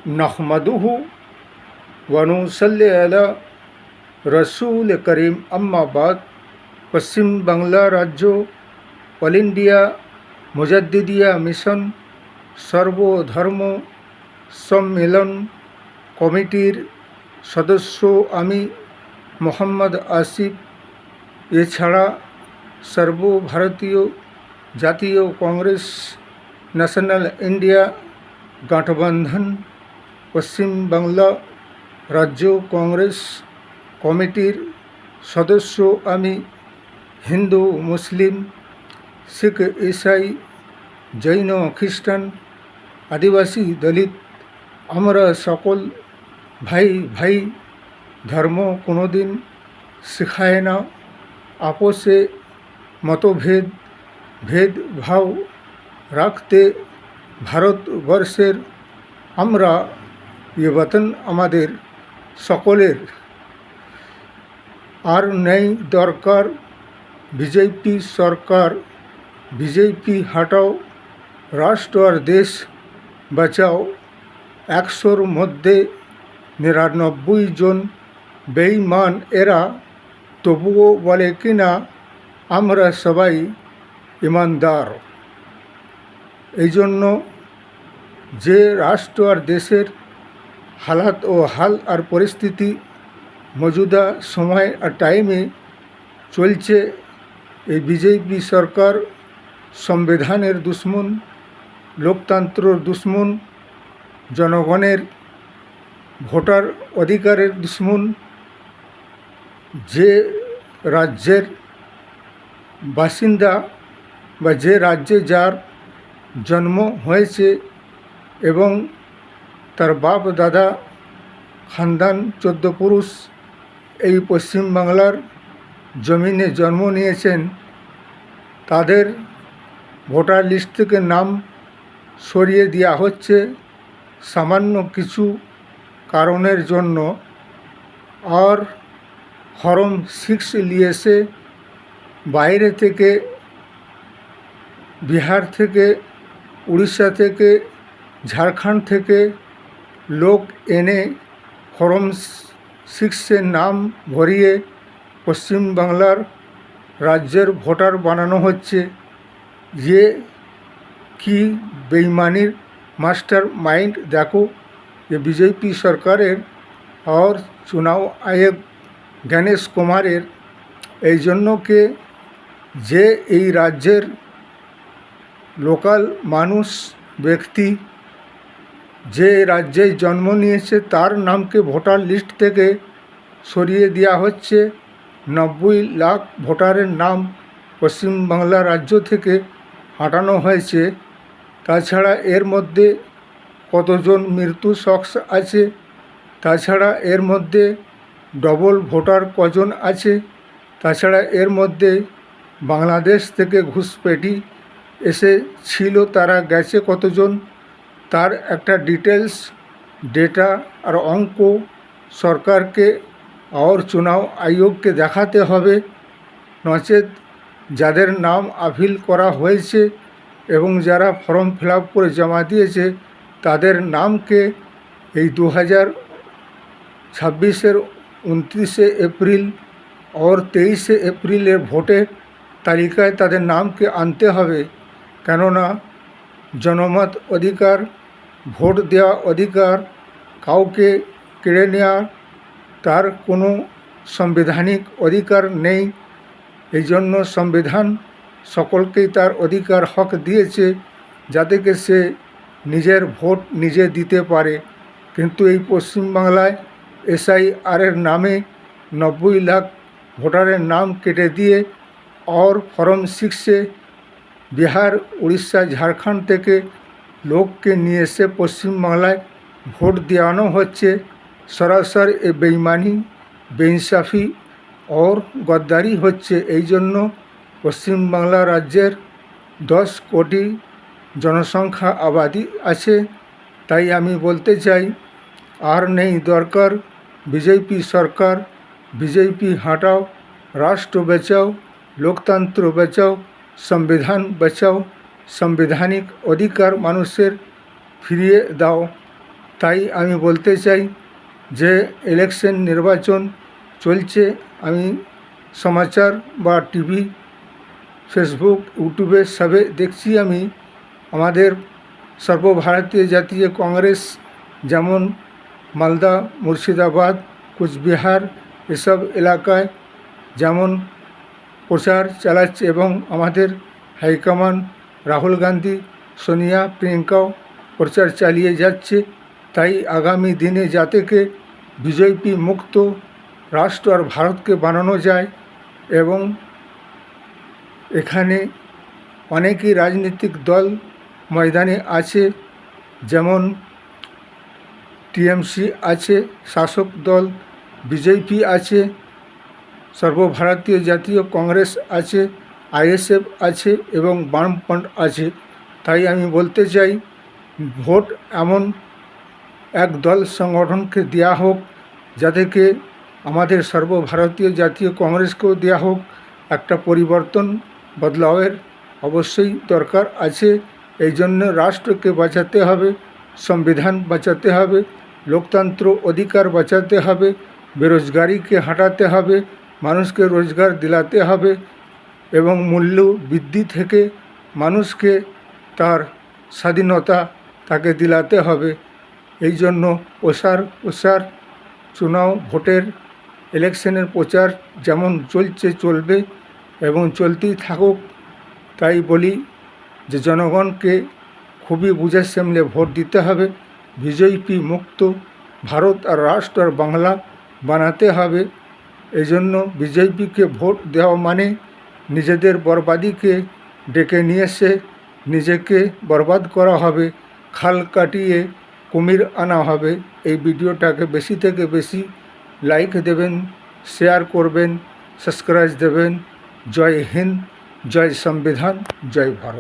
নহমাদুহু ওয়ানুসাল্লি আলা রসুল করিম আম্মাবাদ। পশ্চিম বাংলা রাজ্য অল ইন্ডিয়া মুজাদ্দিদিয়া মিশন সর্বধর্ম সম্মেলন কমিটির সদস্য আমি মোহাম্মদ আসিফ। এছাড়া সর্বভারতীয় জাতীয় কংগ্রেস ন্যাশনাল ইন্ডিয়া গঠবন্ধন পশ্চিম বাংলা রাজ্য কংগ্রেস কমিটির সদস্য আমি। হিন্দু মুসলিম শিখ ইসাই জৈন খ্রিস্টান আদিবাসী দলিত আমরা সকল ভাই ভাই। ধর্ম কোনো দিন শেখায় না আপোষে মতভেদ ভেদভাব রাখতে। ভারতবর্ষের আমরা এ বতন আমাদের সকলের। আর নেই দরকার বিজেপি সরকার। বিজেপি হটাও, রাষ্ট্র আর দেশ বাঁচাও। 100-র মধ্যে 99 জন বেঈমান এরা, তবুও বলে কিনা আমরা সবাই ইমানদার। এই জন্য যে রাষ্ট্র আর দেশের হালাত ও হাল আর পরিস্থিতি মজুদা সময় আর টাইমে চলছে, এই বিজেপি সরকার সংবিধানের দুশ্মন, লোকতন্ত্রের দুশ্মন, জনগণের ভোটার অধিকারের দুশ্মন। যে রাজ্যের বাসিন্দা বা যে রাজ্যে যার জন্ম হয়েছে এবং তার বাপ দাদা খানদান 14 পুরুষ এই পশ্চিমবাংলার জমিনে জন্ম নিয়েছেন, তাদের ভোটার লিস্ট থেকে নাম সরিয়ে দেওয়া হচ্ছে সামান্য কিছু কারণের জন্য। আর ফর্ম 6 নিয়ে এসে বাইরে থেকে, বিহার থেকে, উড়িষ্যা থেকে, ঝাড়খণ্ড থেকে লোক এনে ফর্ম 6-এ নাম ভরিয়ে পশ্চিমবাংলার রাজ্যের ভোটার বানানো হচ্ছে। যে কি বেইমানির মাস্টার মাইন্ড দেখো যে বিজেপি সরকারের আর চুনাव আয়োগ গণেশ কুমারের। এই জন্য কে যে এই রাজ্যের লোকাল মানুষ ব্যক্তি যে রাজ্যে জন্ম নিয়েছে তার নামকে ভোটার লিস্ট থেকে সরিয়ে দেওয়া হচ্ছে। 90 লাখ ভোটারের নাম পশ্চিমবাংলা রাজ্য থেকে হাঁটানো হয়েছে। তাছাড়া এর মধ্যে কতজন মৃত্যু শখস আছে, তাছাড়া এর মধ্যে ডবল ভোটার কজন আছে, তাছাড়া এর মধ্যে বাংলাদেশ থেকে ঘুষপেটি এসেছিল তারা গেছে কতজন, তার একটা ডিটেলস ডেটা আর অঙ্ক সরকারকে আর চুনাव আয়োগকে দেখাতে হবে। নচেত যাদের নাম আপিল করা হয়েছে এবং যারা ফর্ম ফিল আপ করে জমা দিয়েছে তাদের নামকে এই 2026-এর 29 এপ্রিল और 23 এপ্রিলের ভোটের তালিকায় তাদের নামকে আনতে হবে। কেননা জনমত অধিকার, ভোট দেওয়া অধিকার কাউকে কেড়ে নেওয়া তার কোনো সাংবিধানিক অধিকার নেই। এই জন্য সংবিধান সকলকেই তার অধিকার হক দিয়েছে যাতে করে সে নিজের ভোট নিজে দিতে পারে। কিন্তু এই পশ্চিমবাংলায় SIRের নামে 90 লাখ ভোটারের নাম কেটে দিয়ে और ফর্ম 6-এ বিহার, উড়িষ্যা, ঝাড়খণ্ড থেকে লোককে নিয়ে এসে পশ্চিমবাংলায় ভোট দেওয়ানো হচ্ছে। সরাসরি এ বেইমানি, বেইনসাফি और গদ্দারি হচ্ছে। এই জন্য পশ্চিমবাংলা রাজ্যের 10 কোটি জনসংখ্যা আবাদি আছে। তাই আমি বলতে চাই আর নেই দরকার বিজেপি সরকার। বিজেপি হটাও, রাষ্ট্র বাঁচাও, লোকতন্ত্র বাঁচাও, সংবিধান বাঁচাও, সাংবিধানিক অধিকার মানুষের ফিরিয়ে দাও। তাই আমি বলতে চাই যে ইলেকশন নির্বাচন চলছে, আমি সমাচার বা টিভি, ফেসবুক, ইউটিউবে সবে দেখছি আমি আমাদের সর্বভারতীয় জাতীয় কংগ্রেস যেমন মালদা, মুর্শিদাবাদ, কোচবিহার এসব এলাকায় যেমন প্রচার চালাচ্ছে এবং আমাদের হাইকমান্ড রাহুল গান্ধী, সোনিয়া, প্রিয়াঙ্কাও প্রচার চালিয়ে যাচ্ছে। তাই আগামী দিনে যাতেকে বিজেপি মুক্ত রাষ্ট্র আর ভারতকে বানানো যায় এবং এখানে অনেকই রাজনৈতিক দল ময়দানে আছে, যেমন টিএমসি আছে, শাসক দল বিজেপি আছে, সর্বভারতীয় জাতীয় কংগ্রেস আছে, আইএসএফ আছে এবং বামফ্রন্ট আছে। তাই আমি বলতে চাই ভোট এমন এক দল সংগঠনকে দেওয়া হোক যাদেরকে আমাদের সর্বভারতীয় জাতীয় কংগ্রেসকেও দেওয়া হোক। একটা পরিবর্তন বদলাওয়ের অবশ্যই দরকার আছে। এই জন্য রাষ্ট্রকে বাঁচাতে হবে, সংবিধান বাঁচাতে হবে, লোকতন্ত্র অধিকার বাঁচাতে হবে, বেরোজগারিকে হটাতে হবে, মানুষকে রোজগার দিলাতে হবে এবং মূল্য বৃদ্ধি থেকে মানুষকে তার স্বাধীনতা তাকে দিলাতে হবে। এই জন্য প্রসার চুনাও ভোটের ইলেকশনের প্রচার যেমন চলছে চলবে এবং চলতেই থাকুক। তাই বলি যে জনগণকে খুবই বুঝে সামলে ভোট দিতে হবে। বিজেপি মুক্ত ভারত আর রাষ্ট্র আর বাংলা বানাতে হবে। এই জন্য বিজেপিকে ভোট দেওয়া মানে নিজেদের বরবাদিকে ডেকে নিয়ে এসে নিজেকে বরবাদ করা হবে, খাল কাটিয়ে কুমির আনা হবে। এই ভিডিওটাকে বেশি থেকে বেশি লাইক দেবেন, শেয়ার করবেন, সাবস্ক্রাইব দেবেন। জয় হিন্দ, জয় সংবিধান, জয় ভারত।